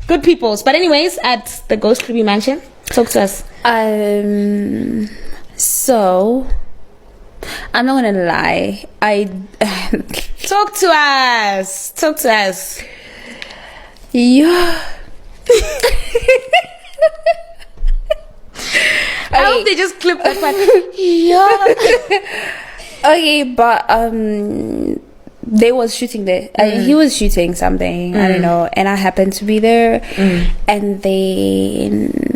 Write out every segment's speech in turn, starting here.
Good peoples. But anyways, at the Ghost Creepy Mansion, talk to us. So I'm not gonna lie. Talk to us. Talk to us. Yeah. I hope they just clip that part. Yeah. Okay, but they was shooting there. He was shooting something. I don't know, and I happened to be there. And then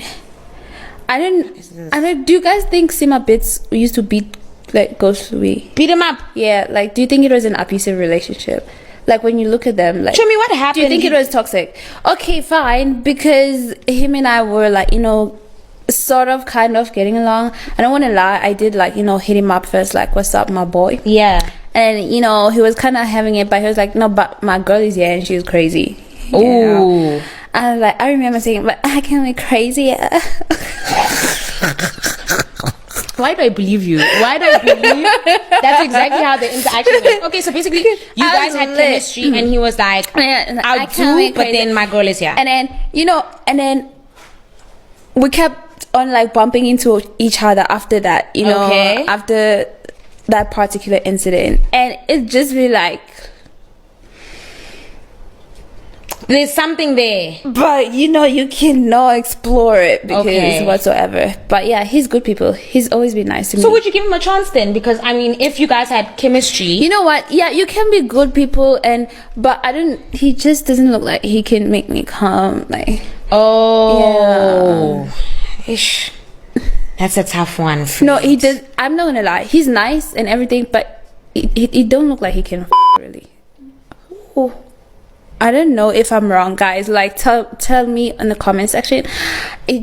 I don't. Do you guys think Sima Bits used to beat like Ghost Louis? Beat him up. Yeah. Like, do you think it was an abusive relationship? Like, when you look at them, like, Show me what happened. do you think it was toxic? Okay, fine, because him and I were like, sort of kind of getting along. I don't want to lie, I did like, hit him up first, like, what's up, my boy? Yeah. And he was kind of having it, but he was like, no, but my girl is here and she's crazy. Ooh. And like, I remember saying, but I can't be crazy. Why do I believe you? Why do I believe that's exactly how the interaction went? Okay, so basically, you guys had chemistry, and he was like, I'll do, but then my girl is here. And then, and then we kept on like bumping into each other after that, Okay. after that particular incident. And it just be like, there's something there. but you cannot explore it because whatsoever. But yeah, he's good people. He's always been nice to me. So would you give him a chance then? Because I mean, if you guys had chemistry, you know what? Yeah, you can be good people, but I don't. He just doesn't look like he can make me come. Like, Ish. That's a tough one. No, he did. I'm not gonna lie. He's nice and everything, but he don't look like he can really. Oh. I don't know if I'm wrong, guys. Like, tell me in the comment section. Hey,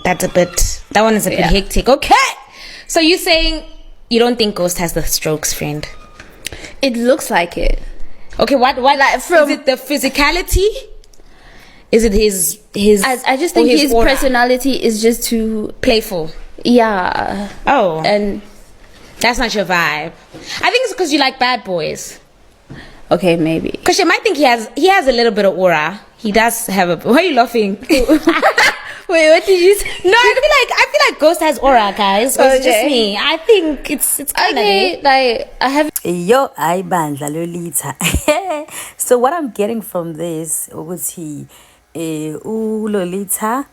that one is a bit hectic. Okay, so you're saying you don't think Ghost has the strokes, friend? It looks like it. Okay, what like is it the physicality? Is it his? I just think his aura? personality is just too Playful. Yeah. Oh, and that's not your vibe. I think it's because you like bad boys. Okay, maybe. Because you might think he has a little bit of aura. He does have a. Why are you laughing? Wait, what did you say? No, I feel like Ghost has aura, guys. So it's just me. I think it's kind of okay. Like, I have. Yo, I bandla Lolita. So what I'm getting from this was Lolita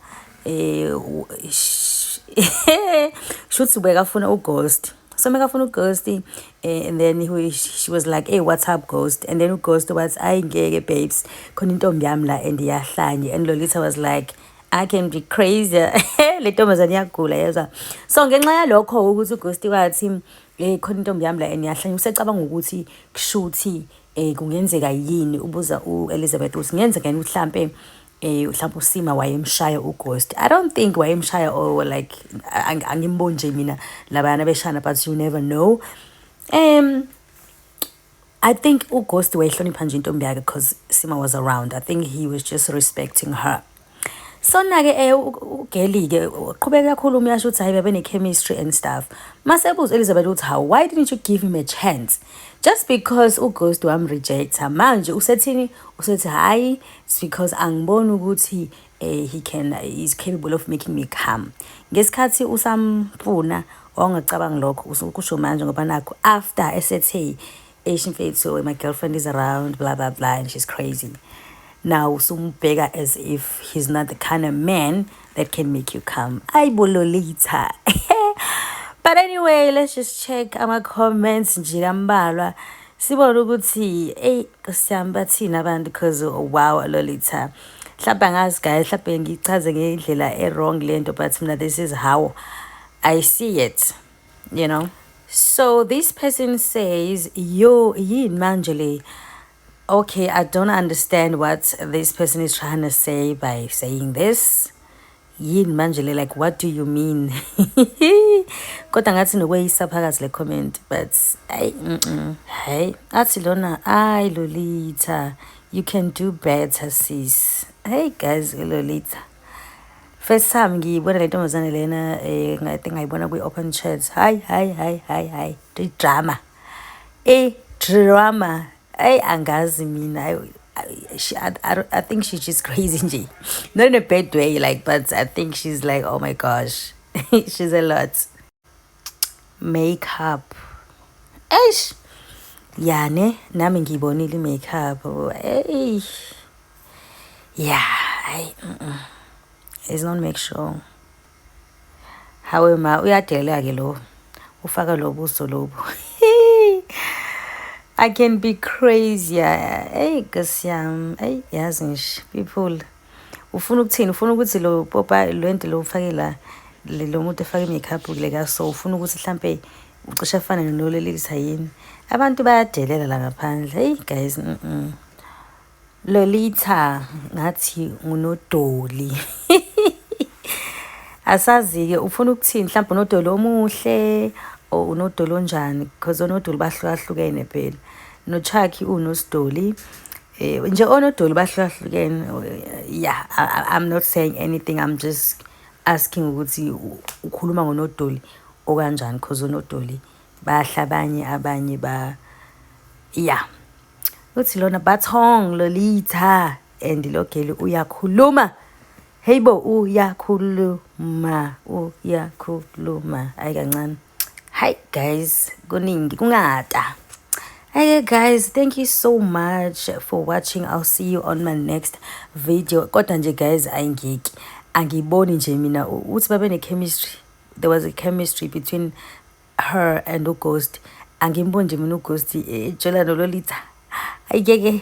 should bekafuna uGhost. So megafuna uGhost, and then she was like, hey, what's up, Ghost? And then uGhost was, I ngeke babes, khona intombi yami la and iyahlanye. And Lolita was like, I can be crazy. Le ntombazane iyagula yezwa. So ngenxa yalokho ukuthi uGhost wathi khona intombi yami la and iyahlanye, usecabanga ukuthi kushuthi kungenzeka yini ubuza uElizabeth uthi ngenzeka yini mhlambe mhlawumbe uSima wayemshaya uGhost. I don't think wayemshaya or like angimboni nje mina labana beshana, but you never know. I think uGhost wayehlonipha nje intombi yakhe because Sima was around. I think he was just respecting her. So na-ke uGeli-ke uqhubeka kakhulu uyasho ukuthi hayi bebe chemistry and stuff. Masebuza Elizabeth uthi how, why didn't you give him a chance? Just because uGhost wamrejecta manje usethi hayi, it's because angiboni ukuthi he's capable of making me come. Ngesikhathi usamfuna ongacabanga lokho ukusho manje ngoba nakho after esethe Asian Faith, so my girlfriend is around, blah blah blah, and she's crazy. Now sumbheka as if he's not the kind of man that can make you come. Ay bololita. But anyway, let's just check our comments nje kambalwa. Sibona ukuthi kusihamba thina abantu because wow Lolita. Mhlawumbe ngazi guys, mhlawumbe ngichaze ngendlela wrong lento, but mina this is how I see it, So this person says, yo yin manjele. Okay, I don't understand what this person is trying to say by saying this. Yin manjele, like what do you mean? Kodwa ngathi nokweyisa phakathi le comment, but hey, athi lona, ay Lolita, you can do better sis. Hey guys, Lolita. First time ngiyibona le ntombazane lena I think ngayibona kwi open chat. Hi. Drama. Drama. Ay angazi mina. I think she's just crazy nje. Not in a bad way, like, but I think she's like, oh my gosh. She's a lot. Makeup. Eish. Yeah, ne? Nami ngibonile makeup. Hey. Yeah, it's not make sure. However, uyadela ke lo. Ufaka lo buso lobo. I can be crazy. Hey, Gasiam. Hey, yazi nje people. Ufuna ukuthini? Ufuna ukuthi lo popa lo ento lo ufake la lo muntu efake makeup kule ka so ufuna ukuthi mhlambe ucisha afana nolelisa yini. Abantu bayadelela la ngaphandle. Hey guys, Lolita ngathi unodoli. Asazi-ke ufuna ukuthini mhlawumbe unodoli omuhle or unodoli onjani because onodoli bahlukahlukene phela. NoChucky unosidoli. Nje onodoli bahlukahlukene. Yeah, I'm not saying anything. I'm just asking ukuthi ukhuluma ngonodoli okanjani because onodoli bahlabanye abanye ba yeah. Uthi lona bathong Lolita and lo girl uyakhuluma. Hey bo uyakhuluma ayikancane. Hi guys, kuningi kungata. Hey guys, thank you so much for watching. I'll see you on my next video. Kodwa nje guys angiboni nje mina uthi babe ne chemistry. There was a chemistry between her and uGhost. Angimboni nje mina uGhost ejola noLolita. Ayike.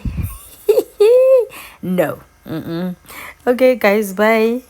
No. Okay guys, bye.